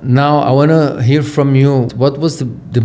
Now I want to hear from you. What was the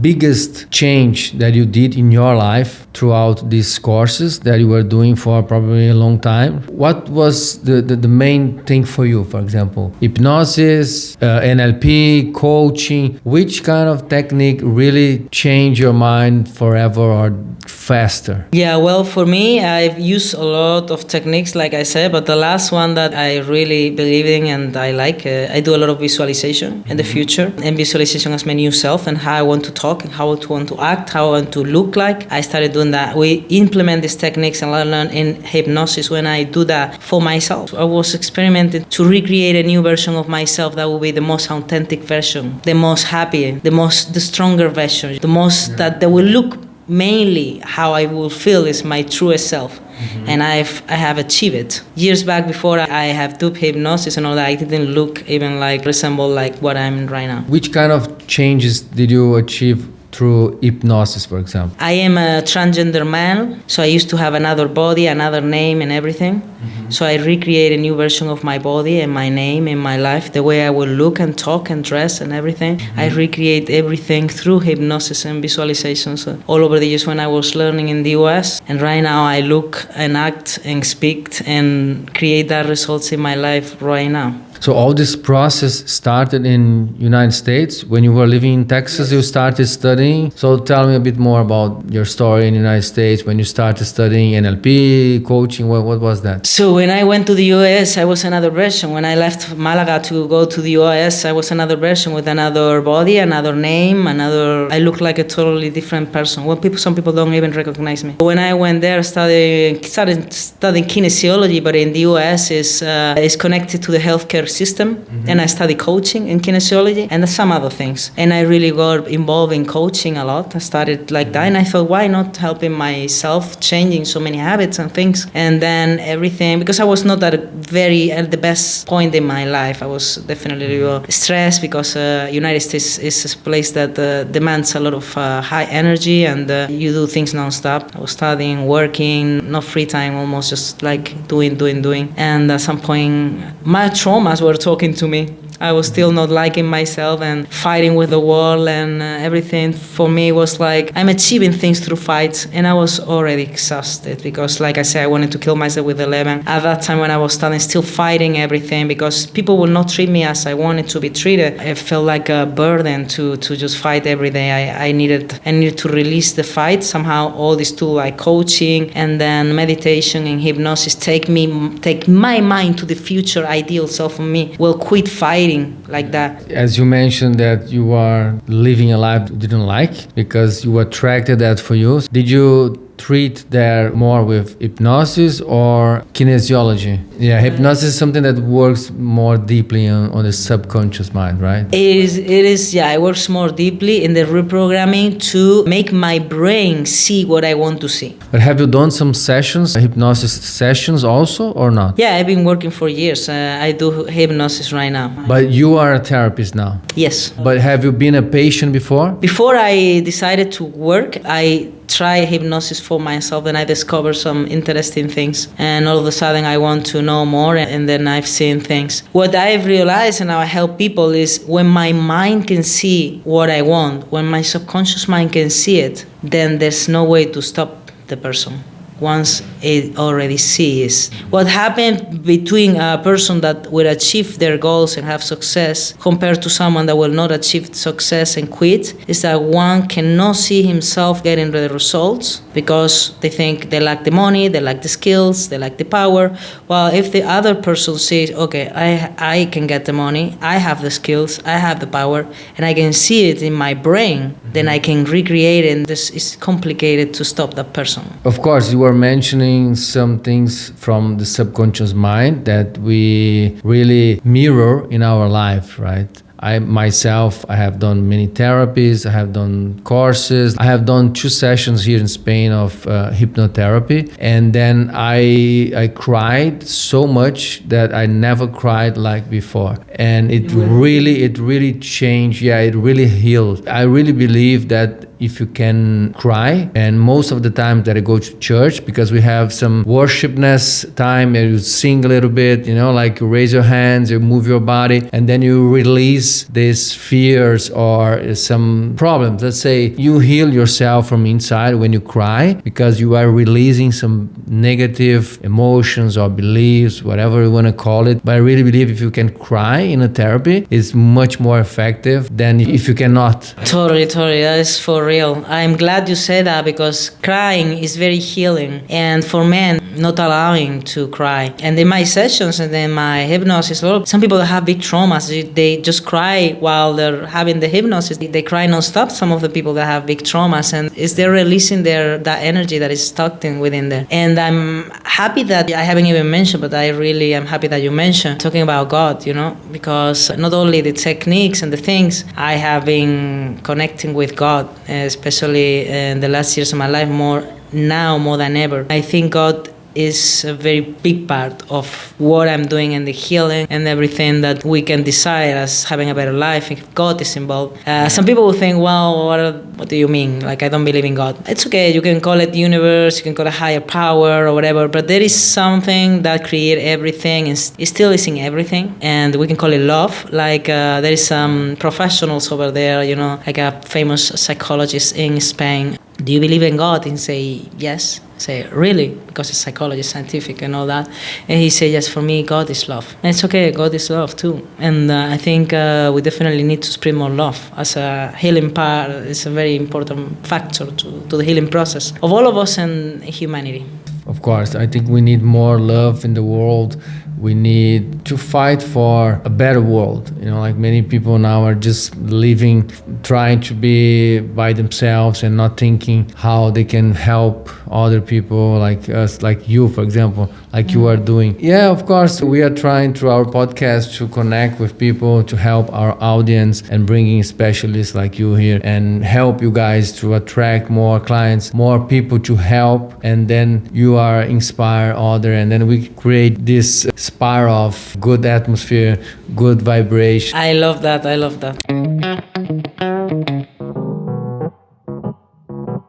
biggest change that you did in your life throughout these courses that you were doing for probably a long time? What was the main thing for you, for example? Hypnosis, NLP, coaching. Which kind of technique really changed your mind forever or faster? Yeah, well, for me, I've used a lot of techniques, like I said, but the last one that I really believe in and I like, I do a lot of visualization in the future, and visualization as my new self and how I want to talk and how I want to act, how I want to look like. I started doing that. We implement these techniques and I learn in hypnosis when I do that for myself. I was experimenting to recreate a new version of myself that will be the most authentic version, the most happy, the stronger version, the most that they will look mainly how I will feel is my truest self. And I have achieved it. Years back before I have done hypnosis and all that, I didn't look even resemble like what I'm right now. Which kind of changes did you achieve through hypnosis, for example? I am a transgender man, so I used to have another body, another name and everything. So I recreate a new version of my body and my name and my life, the way I will look and talk and dress and everything. I recreate everything through hypnosis and visualizations all over the years when I was learning in the US. And right now I look and act and speak and create that results in my life right now. So all this process started in United States. When you were living in Texas, you started studying. So tell me a bit more about your story in the United States when you started studying NLP, coaching. What was that? So when I went to the US, I was another version. When I left Malaga to go to the US, I was another version with another body, another name, I looked like a totally different person. Some people don't even recognize me. When I went there, started studying kinesiology, but in the US is connected to the healthcare system, and I studied coaching in kinesiology and some other things. And I really got involved in coaching a lot. I started like that, and I thought, why not helping myself changing so many habits and things? And then everything, because I was not at the best point in my life. I was definitely stressed because United States is a place that demands a lot of high energy, and you do things non-stop. I was studying, working, no free time, almost just like doing. And at some point, my traumas were talking to me. I was still not liking myself and fighting with the world, and everything for me was like I'm achieving things through fights, and I was already exhausted because, like I said, I wanted to kill myself with 11. At that time when I was studying, still fighting everything because people would not treat me as I wanted to be treated. It felt like a burden to just fight every day. I needed to release the fight somehow. All these tools like coaching and then meditation and hypnosis take my mind to the future ideal self of me. Will quit fighting like that. As you mentioned that you are living a life you didn't like because you attracted that for you. Did you treat there more with hypnosis or kinesiology? Yeah, hypnosis is something that works more deeply on the subconscious mind, right? It is. Yeah, it works more deeply in the reprogramming to make my brain see what I want to see. But have you done some sessions, hypnosis sessions also, or not? Yeah, I've been working for years. I do hypnosis right now. But you are a therapist now? Yes. But have you been a patient before? Before I decided to work, I tried hypnosis for myself, and I discovered some interesting things, and all of a sudden I want to know more, and then I've seen things. What I've realized and how I help people is when my mind can see what I want, when my subconscious mind can see it, then there's no way to stop the person. Once it already sees what happened between a person that will achieve their goals and have success compared to someone that will not achieve success and quit is that one cannot see himself getting the results because they think they lack the money, they lack the skills, they lack the power. While if the other person says, okay, I can get the money, I have the skills, I have the power, and I can see it in my brain, then I can recreate it, and this is complicated to stop that person. Of course, you were mentioning some things from the subconscious mind that we really mirror in our life, right? I have done many therapies, I have done courses, I have done 2 sessions here in Spain of hypnotherapy, and then I cried so much that I never cried like before, and it really changed. Yeah, it really healed. I really believe that if you can cry. And most of the time that I go to church, because we have some worshipness time, and you sing a little bit, like you raise your hands, you move your body, and then you release these fears or some problems. Let's say you heal yourself from inside when you cry, because you are releasing some negative emotions or beliefs, whatever you want to call it. But I really believe if you can cry in a therapy, it's much more effective than if you cannot. Totally, that is for real. I'm glad you said that, because crying is very healing. And for men, not allowing to cry. And in my sessions and in my hypnosis, some people that have big traumas, they just cry while they're having the hypnosis. They cry non-stop, some of the people that have big traumas, and they're releasing that energy that is stuck within there. And I'm happy that I haven't even mentioned, but I really am happy that you mentioned talking about God, because not only the techniques and the things, I have been connecting with God, especially in the last years of my life, more than ever. I think God is a very big part of what I'm doing and the healing and everything that we can desire as having a better life if God is involved. Some people will think, well, what do you mean? Like, I don't believe in God. It's okay, you can call it the universe, you can call it higher power or whatever, but there is something that creates everything and it still is in everything, and we can call it love. Like there is some professionals over there, like a famous psychologist in Spain. Do you believe in God? And say, yes. Say, really? Because it's psychology, scientific and all that. And he said, yes, for me, God is love. And it's okay, God is love too. And I think we definitely need to spread more love as a healing part. It's a very important factor to the healing process of all of us and humanity. Of course, I think we need more love in the world. We need to fight for a better world. Like many people now are just living, trying to be by themselves and not thinking how they can help other people like us, like you, for example, like you are doing. Yeah, of course, we are trying through our podcast to connect with people, to help our audience and bringing specialists like you here and help you guys to attract more clients, more people to help. And then you are inspire other, and then we create this spiral of good atmosphere, good vibration. I love that.